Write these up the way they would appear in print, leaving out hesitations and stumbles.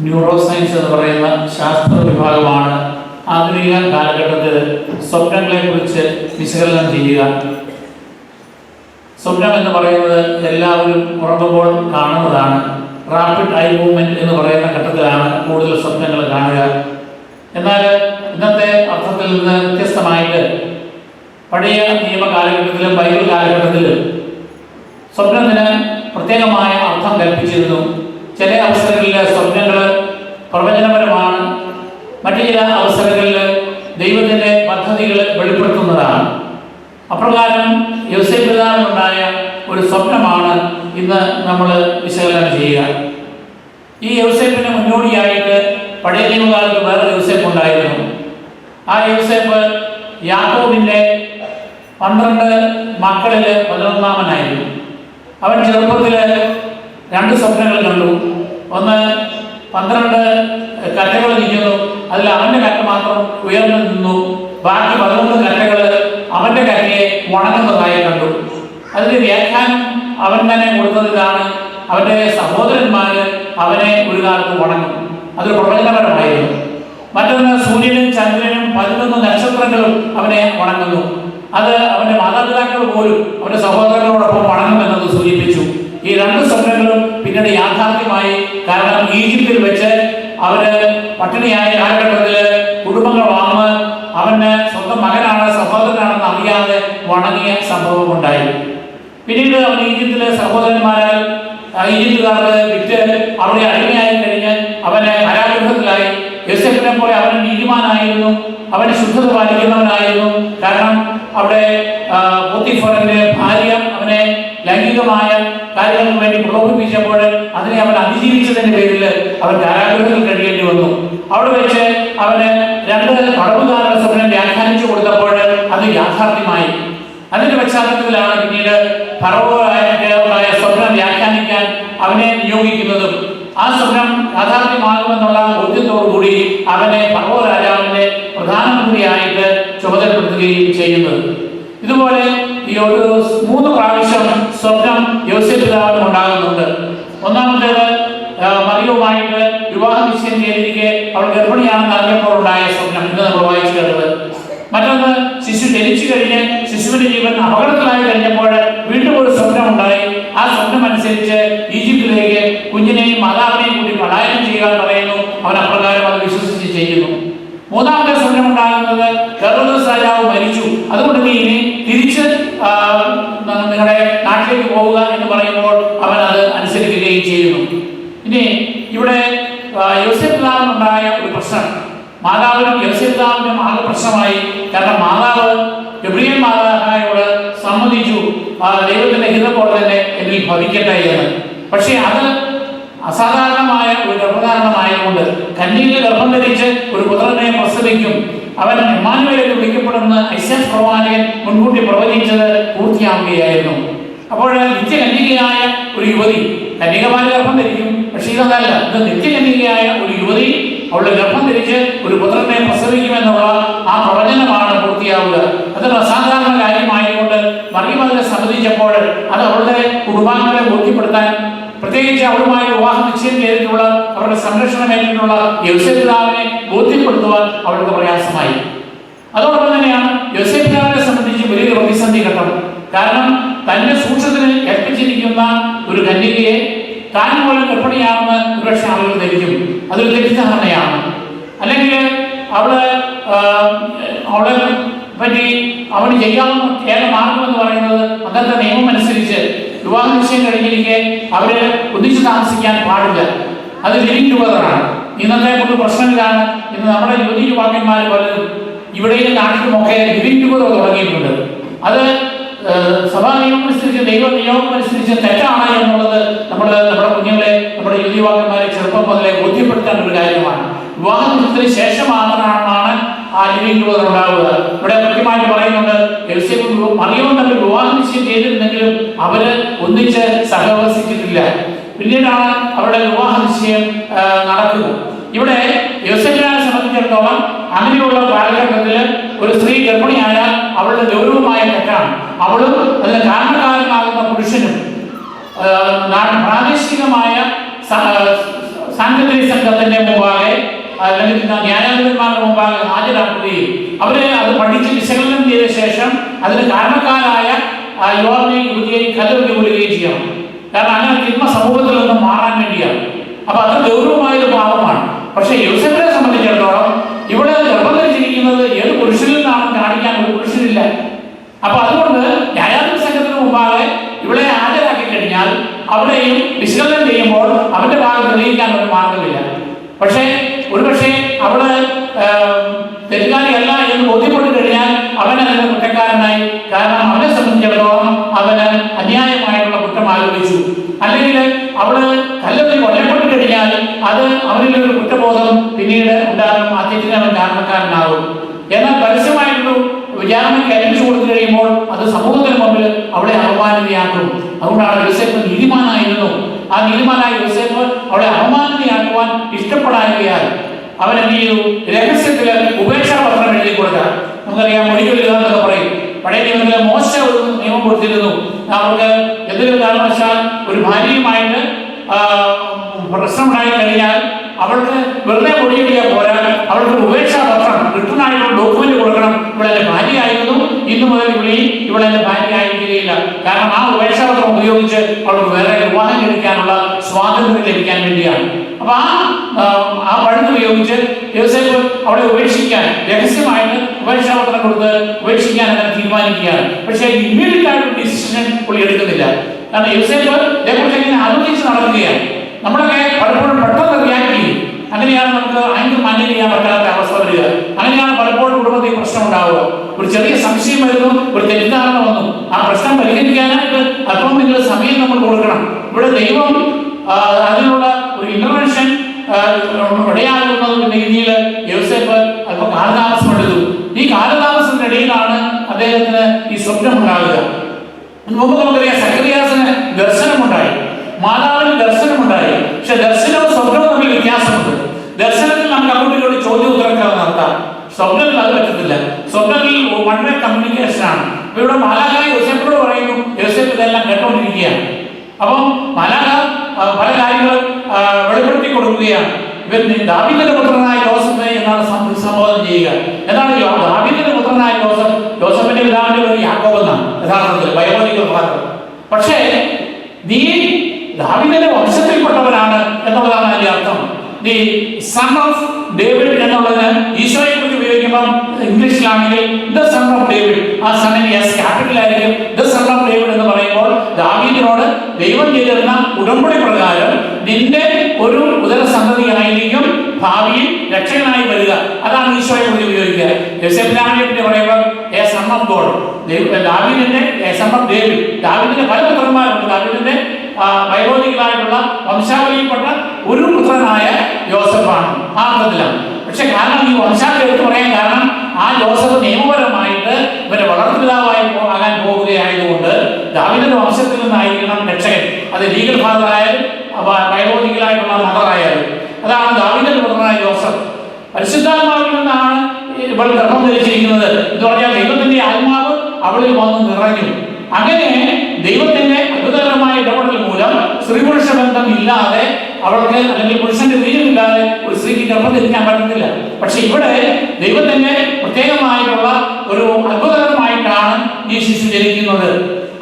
Neuro science എന്ന് പറയുന്ന ശാസ്ത്ര വിഭാഗമാണ് ആധുനിക കാലഘട്ടത്തിൽ സ്വപ്നങ്ങളെ കുറിച്ച് വിശകലനം ചെയ്യുക. സ്വപ്നം എന്ന് പറയുന്നത് എല്ലാവരും ഉറങ്ങുമ്പോൾ കാണുന്നതാണ്. റാപ്പിഡ് ഐ മൂവ്മെന്റ് എന്ന് പറയുന്ന ഘട്ടത്തിലാണ് കൂടുതൽ സ്വപ്നങ്ങൾ കാണുക. എന്നാൽ ഇന്നത്തെ അർത്ഥത്തിൽ നിന്ന് വ്യത്യസ്തമായിട്ട് പഴയ നിയമ കാലഘട്ടത്തിലും ബൈബിൾ കാലഘട്ടത്തിലും സ്വപ്നത്തിന് പ്രത്യേകമായ അർത്ഥം കൽപ്പിച്ചിരുന്നു. ചില അവസരങ്ങളിൽ സ്വപ്നങ്ങൾ പ്രവചനപരമാണ്, മറ്റു ചില അവസരങ്ങളിൽ ദൈവത്തിൻ്റെ പദ്ധതികൾ വെളിപ്പെടുത്തുന്നതാണ്. അപ്രകാരം യോസേഫ് പിതാവിനുണ്ടായ ഒരു സ്വപ്നമാണ് ഇന്ന് നമ്മൾ വിശകലനം ചെയ്യുക. ഈ യോസേഫിന് മുന്നോടിയായിട്ട് പഴയ നിയമകാലത്ത് വേറെ യോസേഫ് ഉണ്ടായിരുന്നു. ആ യോസേഫ് യാക്കോബിൻ്റെ 12 മക്കളിൽ 11-ാമനായിരുന്നു. അവൻ ചെറുപ്പത്തിൽ 2 സ്വപ്നങ്ങൾ കണ്ടു. ഒന്ന് 12 കറ്റകൾ നിൽക്കുന്നു, അതിൽ അവൻ്റെ കറ്റ മാത്രം ഉയർന്നു നിന്നു. ബാക്കി 11 കറ്റകൾ അവൻ്റെ കറ്റയെ ഉണങ്ങുന്നതായി കണ്ടു. അതിൻ്റെ വ്യാഖ്യാനം അവൻ തന്നെ കൊടുത്തതിലാണ്, അവൻ്റെ സഹോദരന്മാർ അവനെ ഒരു കാലത്ത് ഉണങ്ങും. അതൊരു പ്രവചനപരമായിരുന്നു. മറ്റൊന്ന് സൂര്യനും ചന്ദ്രനും 11 നക്ഷത്രങ്ങളും അവനെ ഉണങ്ങുന്നു. അത് അവൻ്റെ മാതാപിതാക്കൾ പോലും അവൻ്റെ സഹോദരങ്ങളോടൊപ്പം വണങ്ങുമെന്നത് സൂചിപ്പിച്ചു. ഈ 2 സ്വപ്നങ്ങളും പിന്നീട് യാഥാർത്ഥ്യമായി. കാരണം ഈജിപ്തിൽ വെച്ച് അവര് പട്ടിണിയായ കാലഘട്ടത്തിൽ കുടുംബങ്ങൾ വാങ്ങ് അവന് സ്വന്തം മകനാണ് സഹോദരനാണെന്ന് അറിയാതെ വണങ്ങിയ സംഭവം ഉണ്ടായി. പിന്നീട് അവൻ ഈജിപ്തിലെ സഹോദരന്മാരാൽ ഈജിപ്തുകാർക്ക് വിറ്റ് അവിടെ അടിമയായി കഴിഞ്ഞ് അവന് കാരാഗൃഹത്തിലായി. യോസേഫിനെ പോലെ അവൻ നീതിമാനായിരുന്നു, അവന് ശുദ്ധത പാലിക്കുന്നവനായിരുന്നു. കാരണം അവിടെ പോത്തിഫറിന്റെ ഭാര്യ അവനെ ലൈംഗികമായ കാര്യങ്ങൾക്ക് വേണ്ടി പ്രലോഭിപ്പിച്ചപ്പോൾ അതിനെ അവൻ അതിജീവിച്ചതിന്റെ പേരിൽ അവൻ കാരാഗൃഹത്തിൽ കഴിയേണ്ടി വന്നു. അവിടെ വെച്ച് അവന് 2 തടവുകാരുടെ സ്വപ്നം വ്യാഖ്യാനിച്ചു കൊടുത്തപ്പോൾ അത് യാഥാർത്ഥ്യമായി. അതിന്റെ പശ്ചാത്തലത്തിലാണ് പിന്നീട് ഫറവോയായ സ്വപ്നം വ്യാഖ്യാനിക്കാൻ അവനെ നിയോഗിക്കുന്നതും ആ സ്വപ്നം യാഥാർത്ഥ്യമാകുമെന്നുള്ള ബോധ്യത്തോടുകൂടി അവനെ ഫറവോ രാജാവിന്റെ പ്രധാനമന്ത്രിയായിട്ട് ചുമതലപ്പെടുത്തുകയും ചെയ്യുന്നത്. ഇതുപോലെ ഈ ഒരു 3 പ്രാവശ്യം സ്വപ്നം യോസേഫ് പിതാവിന് ഉണ്ടാകുന്നുണ്ട്. ഒന്നാമത്തേത് മറിയവുമായിട്ട് വിവാഹ നിശ്ചയം ചെയ്തിരിക്കെ അവൾ ഗർഭിണിയാണെന്ന് അറിഞ്ഞപ്പോൾ ഉണ്ടായ സ്വപ്നം, ഇന്ന് നമ്മൾ വായിച്ചു കേട്ടത്. മറ്റൊന്ന് ശിശു ജനിച്ചു കഴിഞ്ഞ് ശിശുവിന്റെ ജീവൻ അപകടത്തിലായി കഴിഞ്ഞപ്പോൾ വീണ്ടും ഒരു സ്വപ്നം ഉണ്ടായി. ആ സ്വപ്നം അനുസരിച്ച് ഈജിപ്തിലേക്ക് കുഞ്ഞിനെയും മാതാവിനെയും കൂടി പലായനം ചെയ്യാൻ പറയുന്നു. അവൻ അപ്രകാരം അത് വിശ്വസിച്ച് ചെയ്യുന്നു. 3ാമത്തെ സ്വപ്നം ഉണ്ടാകുന്നത് ഹെറോദോസ് രാജാവ് മരിച്ചു, അതുകൊണ്ട് നീ ഇനി തിരിച്ച് നിങ്ങളുടെ നാട്ടിലേക്ക് പോവുക എന്ന് പറയുമ്പോൾ അവൻ അത് അനുസരിക്കുകയും ചെയ്യുന്നു. ഇനി ഇവിടെ യോസേഫ് പിതാവിനുണ്ടായ ഒരു പ്രശ്നം മാതാവിനും യോസേഫ് പിതാവിനും ആകെ പ്രശ്നമായി. കാരണം മാതാവ് ഗബ്രിയേൽ മാതാവിനോട് സമ്മതിച്ചു ദൈവത്തിന്റെ ഹിതം പോലെ തന്നെ എന്നിൽ ഭവിക്കട്ടെ എന്ന്. പക്ഷേ അത് അസാധാരണമായ ഒരു ഗർഭധാരണമായതുകൊണ്ട് കന്യക ഗർഭം ധരിച്ച് ഒരു പുത്രനെ പ്രസവിക്കും, അവൻ ഇമ്മാനുവേൽ എന്ന് വിളിക്കപ്പെടുന്ന ഐസയാ പ്രവാചകൻ മുൻകൂട്ടി പ്രവചിച്ചത് പൂർത്തിയാവുകയായിരുന്നു. അപ്പോൾ നിത്യകന്യകയായ ഒരു യുവതി കന്യകമാര് ഗർഭം ധരിക്കും, പക്ഷേ ഇതല്ല, ഇത് നിത്യകന്യകയായ ഒരു യുവതി അവളുടെ ഗർഭം ധരിച്ച് ഒരു പുത്രനെ പ്രസവിക്കുമെന്നുള്ള ആ പ്രവചനമാണ് പൂർത്തിയാവുക. അതൊരു അസാധാരണ കാര്യമായതുകൊണ്ട് മറിയം അതിനെ സമ്മതിച്ചപ്പോൾ അത് അവളുടെ കുടുംബാംഗങ്ങളെ ബോധ്യപ്പെടുത്താൻ, പ്രത്യേകിച്ച് അവളുമായി വിവാഹ നിശ്ചയം ചെയ്തിട്ടുള്ള അവരുടെ സംരക്ഷണം ഏറ്റിട്ടുള്ള യോസേഫ് പിതാവിനെ ബോധ്യപ്പെടുത്തുവാൻ അവൾക്ക് പ്രയാസമായി. അതോടൊപ്പം തന്നെയാണ് യോസേഫ് പിതാവിനെ സംബന്ധിച്ച് വലിയൊരു പ്രതിസന്ധി ഘട്ടം. കാരണം തന്റെ സൂക്ഷ്മത്തിന് ഏൽപ്പിച്ചിരിക്കുന്ന ഒരു കന്യകയെ താൻ പോലും ഗർഭിണിയാണെന്ന് ഒരുപക്ഷെ ആളുകൾ ധരിക്കും. അതൊരു തെറ്റിദ്ധാരണയാണ്. അല്ലെങ്കിൽ അവളെ പറ്റി അവന് ചെയ്യാവുന്ന ഏക മാർഗമെന്ന് പറയുന്നത് അന്നത്തെ നിയമം അനുസരിച്ച് വിവാഹ നിശ്ചയം കഴിഞ്ഞിരിക്കെ അവര് ഒന്നിച്ചു താമസിക്കാൻ പാടില്ല. അത് ലിവിംഗ് ടുഗദറാണ്. ഇന്നത്തെ ഒരു പ്രശ്നമിലാണ്. ഇന്ന് നമ്മുടെ യുവതിയുവാക്കന്മാർ പലരും ഇവിടെയും നാട്ടിലുമൊക്കെ ലിവിംഗ് ടുഗദർ തുടങ്ങിയിട്ടുണ്ട്. അത് സഭാ നിയമം അനുസരിച്ച് ദൈവ നിയമം അനുസരിച്ച് തെറ്റാണ് എന്നുള്ളത് നമ്മുടെ കുഞ്ഞുങ്ങളെ നമ്മുടെ യുവതിയുവാക്കന്മാരെ ചെറുപ്പം മുതലേ ബോധ്യപ്പെടുത്തേണ്ട ഒരു കാര്യമാണ്. വിവാഹത്തിന് ശേഷം മാത്രമാണ് ആ ലിവിംഗ് ടുഗദർ ഉണ്ടാവുക. ഇവിടെ കൃത്യമായിട്ട് പറയുന്നുണ്ട് മറിയവും തമ്മിൽ വിവാഹ നിശ്ചയം ചെയ്തിരുന്നെങ്കിലും അവര് ഒന്നിച്ച് സഹവസിച്ചിട്ടില്ല. പിന്നീടാണ് അവരുടെ വിവാഹ നിശ്ചയം നടക്കുക. ഇവിടെ യോസേഫിനെ സംബന്ധിച്ചിടത്തോളം അങ്ങനെയുള്ള കാലഘട്ടത്തിൽ ഒരു സ്ത്രീ ഗർഭിണിയായാൽ അവളുടെ ഗൗരവമായ തെറ്റാണ്. അവളും അതിന് കാരണക്കാരനാകുന്ന പുരുഷനും പ്രാദേശികമായ സാങ്കേതിക സംഘത്തിന്റെ അല്ലെങ്കിൽ ന്യായാധിപന്മാരുടെ മുമ്പാകെ ഹാജരാക്കുകയും അവരെ അത് പഠിച്ച് വിശകലനം ചെയ്ത ശേഷം അതിന് കാരണക്കാരായ യുവാവിനെയും യുവതിയെയും കല്ലെറിഞ്ഞു കൊള്ളുകയും ചെയ്യണം. കാരണം അങ്ങനെ തിന്മ സമൂഹത്തിൽ നിന്നും മാറാൻ വേണ്ടിയാണ്. അപ്പൊ അത് ഗൗരവമായൊരു പാപമാണ്. പക്ഷെ യോസേഫിനെ സംബന്ധിച്ചിടത്തോളം ഇവിടെ ഗർഭം ധരിച്ചിരിക്കുന്നത് ഏത് പുരുഷനിൽ നിന്നാണെന്ന് കാണിക്കാൻ ഒരു പുരുഷനില്ല. അപ്പൊ അതുകൊണ്ട് ന്യായാധിപ സംഘത്തിന് മുമ്പാകെ ഇവിടെ ഹാജരാക്കി കഴിഞ്ഞാൽ അവിടെയും വിശകലനം ചെയ്യുമ്പോൾ അവന്റെ ഭാഗം തെളിയിക്കാൻ ഒരു മാർഗമില്ല. പക്ഷേ ഒരുപക്ഷെ അവള് തെറ്റുകാരിയല്ല എന്ന് ബോധ്യപ്പെട്ടു കഴിഞ്ഞാൽ അവൻ അതിന് കുറ്റക്കാരനായി. കാരണം അവനെ സംബന്ധിച്ചിടത്തോളം അവന് അന്യായമായിട്ടുള്ള കുറ്റം ആരോപിച്ചു. അല്ലെങ്കിൽ അവള് കല്ലെറിഞ്ഞ് കൊല്ലപ്പെട്ടു കഴിഞ്ഞാൽ അത് അവനിലൊരു കുറ്റബോധം പിന്നീട് ഉണ്ടാകും. ആ തെറ്റിന് അവൻ കാരണക്കാരനാകും. എന്നാൽ പരസ്യമായിട്ടുള്ള വിചാരണയ്ക്ക് ഏൽപ്പിച്ചു കൊടുത്തു കഴിയുമ്പോൾ അത് സമൂഹത്തിന് മുമ്പിൽ അവളെ അപമാനിതയാക്കും. അതുകൊണ്ടാണ് യോസേഫ് നീതിമാനായിരുന്നു. ആ നീതിമാനായ യോസേഫ് അവളെ അപമാനിതയാക്കുവാൻ ഇഷ്ടപ്പെടാതിരിക്കാൻ അവൻ എന്ത് ചെയ്തു? രഹസ്യത്തില് ഉപേക്ഷാപത്രം എഴുതി കൊടുക്കാം. നമുക്കറിയാം, മൊഴികളില്ലാന്നൊക്കെ പറയും. പഴയ നിയമത്തിലെ മോശ ഒരു നിയമം കൊടുത്തിരുന്നു. അവർക്ക് എന്തെങ്കിലും കാരണവശാൽ ഒരു ഭാര്യയുമായിട്ട് പ്രശ്നമുണ്ടായി കഴിഞ്ഞാൽ അവൾക്ക് വെറുതെ മൊഴിയെഴുതിയാൽ പോരാ, അവൾക്ക് ഉപേക്ഷാപത്രം റിട്ടേൺ ആയിട്ടുള്ള ഡോക്യുമെന്റ് കൊടുക്കണം. ഇവളെന്റെ ഭാര്യയായിരുന്നു, ഇന്നു മുതൽ ഇവളെന്റെ ഭാര്യ ആയിരിക്കുകയില്ല. കാരണം ആ ഉപേക്ഷാപത്രം ഉപയോഗിച്ച് അവൾക്ക് വേറെ വിവാഹം കഴിക്കാനുള്ള സ്വാതന്ത്ര്യം ലഭിക്കാൻ വേണ്ടിയാണ്. അപ്പൊ ആ പഴുത് ഉപയോഗിച്ച് യോസേഫ് അവളെ ഉപേക്ഷിക്കാൻ രഹസ്യമായിട്ട് ഉപേക്ഷാപത്രം കൊടുത്ത് ഉപേക്ഷിക്കാൻ അങ്ങനെ തീരുമാനിക്കുകയാണ്. പക്ഷേ ഇമ്മീഡിയറ്റ് ആയിട്ട് ഡിസിഷൻ പുള്ളി എടുക്കുന്നില്ല. കാരണം യോസേഫ് ഇതേക്കുറിച്ച് ഇങ്ങനെ ആലോചിച്ച് നടക്കുകയാണ്. നമ്മളൊക്കെ പലപ്പോഴും പെട്ടെന്ന് റിയാക്ട് ചെയ്യും. അങ്ങനെയാണ് നമുക്ക് ആങ്കർ മാനേജ് ചെയ്യാൻ പറ്റാത്ത അവസ്ഥ വരിക. അങ്ങനെയാണ് പലപ്പോഴും കുടുംബത്തിൽ പ്രശ്നം ഉണ്ടാവുക. ഒരു ചെറിയ സംശയം വരുന്നു, ഒരു തെറ്റിദ്ധാരണ വന്നു. ആ പ്രശ്നം പരിഹരിക്കാനായിട്ട് അല്പം നിങ്ങൾ സമയം നമ്മൾ കൊടുക്കണം. ഇവിടെ ദൈവം അതിനുള്ള ഒരു ഇന്റർവെൻഷൻ ഇടയാകുന്ന രീതിയിൽ യോസേഫ് അല്പം കാലതാമസം എടുത്തു. ഈ കാലതാമസത്തിനിടയിലാണ് അദ്ദേഹത്തിന് ഈ സ്വപ്നം ഉണ്ടാകുക. മുമ്പ് നമുക്കറിയാം, സക്കറിയാസിന് ദർശനമുണ്ടായി, മാതാവിന് ദർശനമുണ്ടായി. പക്ഷെ ദർശനവും സ്വപ്നവും തമ്മിൽ വ്യത്യാസമുണ്ട്. ദർശനത്തിൽ നമുക്ക് അങ്ങോട്ടും ചോദ്യം ഉത്തരങ്ങൾ നടത്താം. സ്വപ്നത്തിൽ അത് പറ്റത്തില്ല. സ്വപ്നത്തിൽ വൺ വേ കമ്മ്യൂണിക്കേഷൻ ആണ്. അപ്പൊ ഇവിടെ മാലാഖ യോസേഫിനോട് പറയുന്നു, യോസേഫ് ഇതെല്ലാം കേട്ടോണ്ടിരിക്കുകയാണ്. അപ്പം മാലാഖ പല കാര്യങ്ങളും വെളിപ്പെടുത്തി കൊടുക്കുകയാണ്. ഇവൻ ദാവീദിന്റെ പുത്രനായ യോസഫ് എന്നാണ് സംബോധന ചെയ്യുക. എന്താണ് ദാവീദിന്റെ പുത്രനായ യോസഫ്? യോസഫിന്റെ പിതാവിന്റെ പേര് യാക്കോബ് എന്നാണ് യഥാർത്ഥത്തിൽ, ബൈബിളിക്കൽ ഭാഗം. പക്ഷേ നീ ദാവീദിന്റെ വംശത്തിൽപ്പെട്ടവനാണ് എന്നുള്ളതാണ് അതിന്റെ അർത്ഥം. ദി സൺ ഓഫ് ഡേവിഡ് എന്നുള്ളതിന് ഈശോയെ കുറിച്ച് ഉപയോഗിക്കുമ്പോൾ ഇംഗ്ലീഷിലാണെങ്കിൽ ദ സൺ ഓഫ് ഡേവിഡ്, ആ സണ്ണിന് എസ് ക്യാപിറ്റൽ ആയിരിക്കും. ദ സൺ ഓഫ് ഡേവിഡ് എന്ന് പറയുമ്പോൾ ദാവീദിനോട് ദൈവം ചെയ്തിരുന്ന ഉടമ്പടി പ്രകാരം നിന്റെ ഒരു ഉദരസന്തതിയായിരിക്കും ഭാവിയിൽ രക്ഷകനായി വരിക. അതാണ് ഈശോയെ കുറിച്ച് ഉപയോഗിക്കുക. യോസേഫിനെ പറ്റി പറയുമ്പോൾ എ സൺ ഓഫ് ഗോഡ്, ദാവീദിന്റെ എ സൺ ഓഫ് ഡേവിഡ്. ദാവീദിന്റെ പല പുത്രന്മാരുണ്ട്. ദാവീദിന്റെ ബയോളജിക്കലായിട്ടുള്ള വംശാവലിയിൽപ്പെട്ട ഒരു പുത്രനായ യോസഫാണ് ആ അർത്ഥത്തിലാണ്. പക്ഷെ കാരണം ഈ വംശാവലി എടുത്തു പറയാൻ കാരണം ആ യോസഫ് നിയമപരമായിട്ട് ഇവരുടെ വളർത്തുപിതാവായി ആകാൻ പോകുകയായതുകൊണ്ട് ദാവീദിന്റെ വംശത്തിൽ നിന്നായിരിക്കണം രക്ഷകൻ. അത് ലീഗൽ ഫാദർ ആയാലും ബയോളജിക്കലായിട്ടുള്ള മദർ ആയാലും. അതാണ് ദാവീദിന്റെ പുത്രനായ യോസഫ്. പരിശുദ്ധാത്മാവിൽ നിന്നാണ് ഇവൾ ഗർഭം ധരിച്ചിരിക്കുന്നത് എന്ന് പറഞ്ഞാൽ ദൈവത്തിന്റെ ആത്മാവ് അവളിൽ വന്ന് നിറഞ്ഞു. അങ്ങനെ ദൈവത്തിന്റെ അത്ഭുതകരമായ ഇടപെടൽ മൂലം സ്ത്രീ പുരുഷ ബന്ധം ഇല്ലാതെ അവൾക്ക്, അല്ലെങ്കിൽ പുരുഷന്റെ വീര്യമില്ലാതെ ഒരു സ്ത്രീക്ക് ഗർഭം ധരിക്കാൻ പറ്റത്തില്ല. പക്ഷെ ഇവിടെ ദൈവത്തിന്റെ പ്രത്യേകമായിട്ടുള്ള ഒരു അത്ഭുതകരമായിട്ടാണ് ഈ ശിശു ജനിക്കുന്നത്.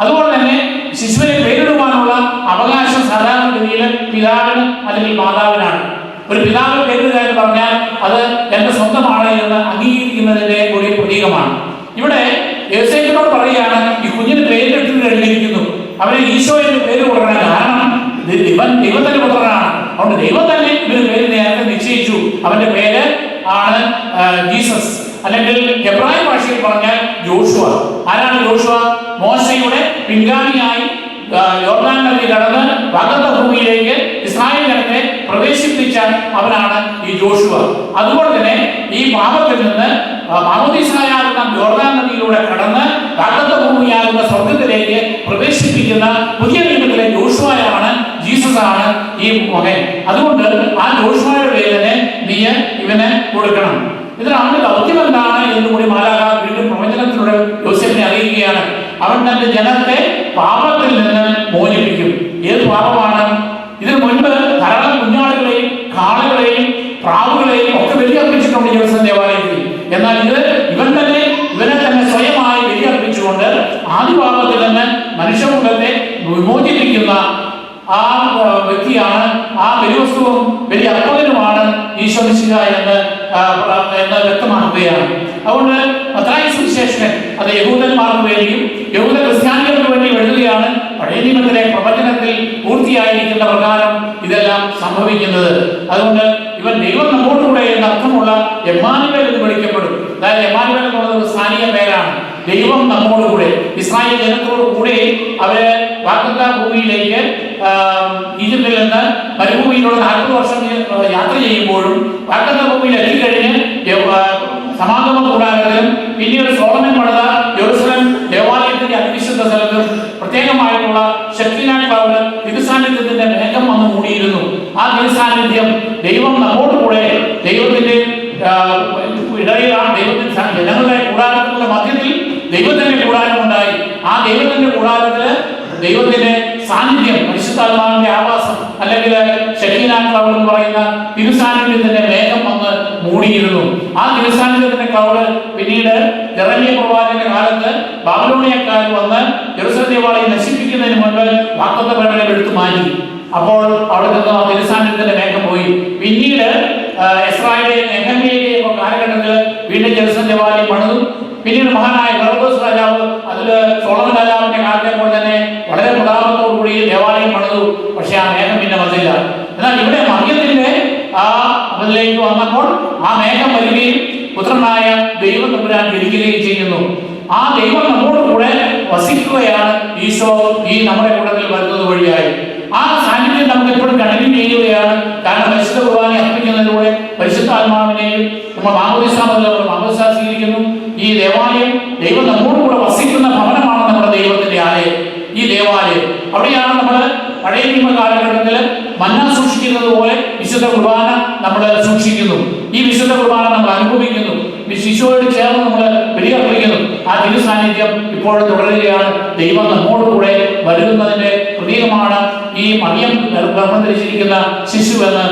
അതുപോലെ തന്നെ ശിശുവിനെ പേരിടുവാനുള്ള അവകാശം സാധാരണഗതിയിൽ പിതാവിന് അല്ലെങ്കിൽ മാതാവിനാണ്. ഒരു പിതാവ് പേരിടുക എന്ന് പറഞ്ഞാൽ അത് എന്റെ സ്വന്തമാണ് എന്ന് അംഗീകരിക്കുന്നതിന്റെ ഒരു പ്രതീകമാണ്. ഇവിടെ യോസേഫിനോട് പറയുകയാണ്, ഈ കുഞ്ഞിന് പേരിട്ട് കഴിഞ്ഞിരിക്കുന്നു, അവന് ഈശോ എന്ന് പേര് കൊടുക്കണം. കാരണം ഇവൻ ദൈവത്തിന്റെ പുത്രനാണ്. അതുകൊണ്ട് ദൈവം തന്നെ ഇവന് പേര് നേരത്തെ നിശ്ചയിച്ചു. അവന്റെ പേര് ആണ് ജീസസ്, അല്ലെങ്കിൽ ഹെബ്രായ ഭാഷയിൽ പറഞ്ഞാൽ ജോഷുവ. ആരാണ് ജോഷുവ? മോശയുടെ പിൻഗാമിയായി യോർദാൻ നദി കടന്ന് വാഗ്ദത്ത ഭൂമിയിലേക്ക് ഇസ്രായേൽ ജനത്തെ പ്രവേശിപ്പിച്ച അവനാണ് ഈ ജോഷുവ. അതുപോലെ തന്നെ ഈ പാപത്തിൽ നിന്ന് മാമോദീസായാകുന്ന യോർദാൻ നദിയിലൂടെ കടന്ന് വാഗ്ദത്ത ഭൂമിയാകുന്ന സ്വർഗത്തിലേക്ക് പ്രവേശിപ്പിക്കുന്ന പുതിയ നിയമത്തിലെ ജോഷുവയാണ്, ജീസസ് ആണ് ഈ മകൻ. അതുകൊണ്ട് ആ ജോഷുവയുടെ പേരിനെ നീ ഇവന് കൊടുക്കണം. ഇതിന് അവന്റെ ദൗത്യം എന്താണ് എന്ന് കൂടി മാലാഖ വീണ്ടും പ്രവചനത്തിലൂടെ യോസേഫിനെ അറിയിക്കുകയാണ്. അവൻ തന്റെ ജനത്തെ പാപത്തിൽ നിന്ന് മോചിപ്പിക്കും. ഏത് പാപമാണ്? ഇതിനു മുൻപ് ധാരാളം കുഞ്ഞാടുകളെയും കാളകളെയും പ്രാവുകളെയും ഒക്കെ വലിയ വ്യക്തിയാണ്, ആ ബലിവസ്തുവും വലിയ അർപ്പകനുമാണ് ഈശോ മിശിഹ എന്ന് വ്യക്തമാക്കുകയാണ്. അതുകൊണ്ട് മത്തായി സുവിശേഷകൻ അത് യഹൂദന്മാർക്ക് വേണ്ടിയും യഹൂദ ക്രിസ്ത്യാനികൾക്ക് വേണ്ടി എഴുതുകയാണ്. പഴയ നിയമത്തിലെ പ്രവചനത്തിൽ പൂർത്തിയായിരിക്കുന്ന പ്രകാരം ഇതെല്ലാം സംഭവിക്കുന്നത്. അതുകൊണ്ട് ഇവൻ ദൈവം നമ്മോടുകൂടെ എന്ന അർത്ഥമുള്ള എമ്മാനുവേൽ എന്ന് വിളിക്കപ്പെടും. അതായത് എമ്മാനുവേൽ എന്നുള്ളത് ഒരു സ്ഥാനീയ പേരാണ്. ദൈവം നമ്മോടുകൂടെ, ഇസ്രായേൽ ജനത്തോടു കൂടെ അവര് വാഗ്ദത്ത ഭൂമിയിലേക്ക് ഈജിപ്തിൽ നിന്ന് മരുഭൂമിയിലൂടെ 40 വർഷം യാത്ര ചെയ്യുമ്പോഴും വാഗ്ദത്ത ഭൂമിയിൽ എത്തിക്കഴിഞ്ഞ് സമാഗമ കൂടാരത്തിലും പിന്നീട് സോളമൻ പണിത യെരൂശലേം ദേവാലയത്തിന്റെ അതിവിശുദ്ധ സ്ഥലത്തും പ്രത്യേകമായിട്ടുള്ള ശക്തിനാ ക്ലൗഡ് തിരുസാന്നിധ്യത്തിന്റെ മേഘം വന്ന് മൂടിയിരുന്നു. ആ തിരുസാന്നിധ്യം ദൈവം നമ്മോടുകൂടെ, ദൈവത്തിന്റെ ഇടയിലാണ്, ജനങ്ങളുടെ കൂടാരത്തിന്റെ മധ്യത്തിൽ ദൈവത്തിന്റെ കൂടാരമുണ്ടായി. ആ ദൈവത്തിന്റെ കൂടാരത്തില് ദൈവത്തിന്റെ സാന്നിധ്യം, പരിശുദ്ധാത്മാവിന്റെ ആവാസം അല്ലെങ്കിൽ ശക്തിനാ ക്ലൗഡ് എന്ന് പറയുന്ന തിരുസാന്നിധ്യത്തിന്റെ മേഘം വന്ന് മൂടിയിരുന്നു. ആ തിരുസാന്നിധ്യത്തിന്റെ ക്ലൗഡ് പിന്നീട് യെരമ്യാ പ്രവാചകന്റെ കാലത്ത് ബാബിലോണിയക്കാർ വന്ന് യെരൂശലേം ദേവാലയം നശിപ്പിക്കുന്നതിന് മുൻപ് വാഗ്ദത്ത പേടകം എടുത്തു മാറ്റി. അപ്പോൾ അവിടെ നിന്ന് ആ തിരുസാന്നിധ്യത്തിന്റെ മേഘം പോയി. പിന്നീട് എസ്രായേലിലെ നെഹെമ്യാവിന്റെ കാലഘട്ടത്തിൽ വീണ്ടും യെരൂശലേം ദേവാലയം പണിതു. പിന്നീട് മഹാനായ ഹെറോദോസ് രാജാവ് അതിൽ സോളമൻ രാജാവിന്റെ കാലത്തെ പോലെ തന്നെ വളരെ പ്രതാപത്തോടുകൂടി ദേവാലയം പണിതു. പക്ഷെ ആ മേഘം പിന്നെ വന്നില്ല. എന്നാൽ ഇവിടെ മറിയത്തിന്റെ അതിലേക്ക് വന്നപ്പോൾ ആ മേഘം വരികയും പുത്രനായ ദൈവം തമ്പുരാൻ ജനിക്കുകയും ചെയ്യുന്നു. ആ ദൈവം നമ്മോട് കൂടെ വസിക്കുകയാണ് ഈശോ ഈ നമ്മുടെ കൂട്ടത്തിൽ വരുന്നത് വഴിയായി. ആ സാന്നിധ്യം നമുക്ക് എപ്പോഴും കണ്ടിന്യൂ ചെയ്യുകയാണ്. കാരണം പരിശുദ്ധ കുർബാന അർപ്പിക്കുന്നതിലൂടെ പരിശുദ്ധാത്മാവിനെയും നമ്മൾ മാമോദീസ സ്വീകരിക്കുന്നു. ഈ ദേവാലയം ദൈവം നമ്മോട് കൂടെ വസിക്കുന്ന ഭവനമാണ് നമ്മുടെ ദൈവത്തിന്റെ ആലയം. ഈ ദേവാലയം അവിടെയാണ് നമ്മൾ പഴയ നിയമ കാലഘട്ടത്തിൽ മന്ന സൂക്ഷിക്കുന്നത് പോലെ വിശുദ്ധ കുർബാന നമ്മൾ സൂക്ഷിക്കുന്നു. ഈ വിശുദ്ധ കുർബാന നമ്മൾ അനുഭവിക്കുന്നു. ശിശുവോട് ചേർന്ന് നമ്മൾ ബലിയർപ്പിക്കുന്നു. ആ തിരുസാന്നിധ്യം ഇപ്പോഴും തുടരുകയാണ്. ദൈവം നമ്മോട് കൂടെ വരുന്നതിന്റെ പ്രതീകമാണ് ഈ മറിയം ഗർഭം ധരിച്ചിരിക്കുന്ന ശിശു എന്ന്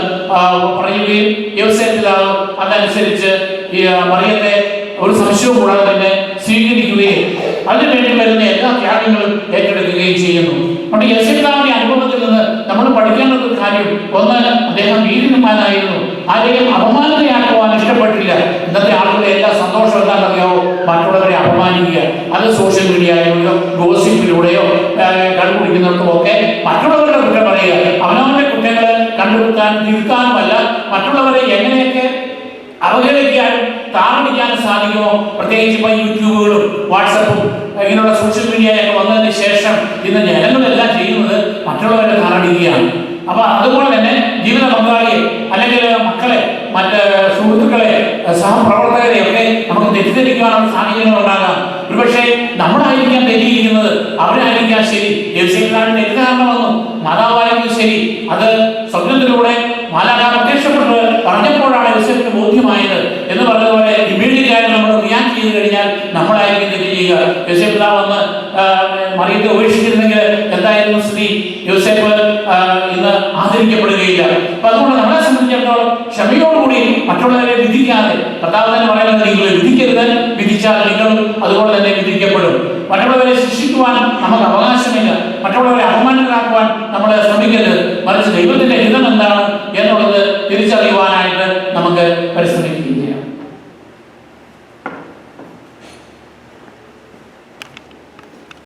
പറയുകയും യോസേഫിലാവ് അതനുസരിച്ച് ഈ മറിയത്തെ ഒരു സംശയവും കൂടാതെ തന്നെ സ്വീകരിക്കുകയും അതിനുവേണ്ടി വരുന്ന എല്ലാ ത്യാഗങ്ങളും ഏറ്റെടുക്കുകയും ചെയ്യുന്നു. അതുകൊണ്ട് യോസേഫിലാവിന്റെ അനുഭവത്തിൽ നിന്ന് നമ്മൾ പഠിക്കേണ്ട ഒരു കാര്യം, ഒന്ന്, അദ്ദേഹം നീതിമാനായിരുന്നു. ആരെയും അപമാനിതയാക്കുവാൻ ഇഷ്ടപ്പെട്ടില്ല. ഇന്നത്തെ ആളുകളുടെ എല്ലാ സന്തോഷം എന്താണെന്നറിയാവോ? മറ്റുള്ളവരെ അപമാനിക്കുക. അത് സോഷ്യൽ മീഡിയയിലൂടെയോ ഗോസിപ്പിലൂടെയോ കണ്ടുപിടിക്കുന്നിടത്തും ഒക്കെ മറ്റുള്ളവരുടെ കുറ്റം പറയുക. അവനവന്റെ കുറ്റങ്ങൾ കണ്ടുപിടിക്കാൻ തിരുത്താനുമല്ല, മറ്റുള്ളവരെ എങ്ങനെയൊക്കെ അവഹേളിക്കാനും താറടിക്കാനും സാധിക്കുമോ? പ്രത്യേകിച്ച് ഇപ്പോൾ യൂട്യൂബുകളും വാട്സപ്പും ഇങ്ങനെയുള്ള സോഷ്യൽ മീഡിയയൊക്കെ വന്നതിന് ശേഷം ഇന്ന് ജനങ്ങളെല്ലാം ചെയ്യുന്നത് മറ്റുള്ളവരെ താറടിക്കുകയാണ്. അപ്പൊ അതുപോലെ തന്നെ ജീവിത പങ്കാളിയെ അല്ലെങ്കിൽ മക്കളെ, മറ്റ് സുഹൃത്തുക്കളെ, സഹപ്രവർത്തകരെ ഒക്കെ നമുക്ക് തെറ്റിദ്ധരിക്കാനുള്ള സാഹചര്യങ്ങൾ ഉണ്ടാകാം. ഒരുപക്ഷെ നമ്മളായിരിക്കാം തെറ്റിയിരിക്കുന്നത്, അവരായിരിക്കാം ശരി. യോസേഫിനാണ് തെറ്റിദ്ധാരണ വന്നു, മാതാവായിരിക്കും ശരി. അത് സ്വപ്നത്തിലൂടെ മാലാഖ പ്രത്യക്ഷപ്പെട്ട് പറഞ്ഞപ്പോഴാണ് യോസേഫിന് ബോധ്യമായത് എന്ന് പറഞ്ഞതുപോലെ ഇമ്മീഡിയറ്റ് ആയിട്ട് നമ്മൾ റിയാക്ട് ചെയ്ത് കഴിഞ്ഞാൽ നമ്മളായിരിക്കും തെറ്റ് ചെയ്യുക. യോസേഫ് വന്ന് മറിയത്തെ ഉപേക്ഷിച്ചിരുന്നെങ്കിൽ എന്തായിരുന്നു സ്ഥിതി? യോസേഫ് ഇന്ന് ആദരിക്കപ്പെടുകയില്ല. അപ്പൊ അതുകൊണ്ട് നമ്മളെ സംബന്ധിച്ചിടത്തോളം ക്ഷമയോടുകൂടി മറ്റുള്ളവരെ വിധിക്കാതെ, കർത്താവ് തന്നെ പറയുന്നത്, നിങ്ങൾ വിധിക്കരുത്, വിധിച്ചാൽ നിങ്ങളും അതുപോലെ തന്നെ വിധിക്കപ്പെടും. മറ്റുള്ളവരെ ശിക്ഷിക്കുവാൻ നമുക്ക് അവകാശമില്ല. മറ്റുള്ളവരെ അപമാനിതരാക്കുവാൻ നമ്മൾ ശ്രമിക്കരുത്. മറിച്ച് ദൈവത്തിന്റെ ഹിതം എന്താണ് എന്നുള്ളത് തിരിച്ചറിയുവാനായിട്ട് നമുക്ക് പരിശ്രമിക്കാം.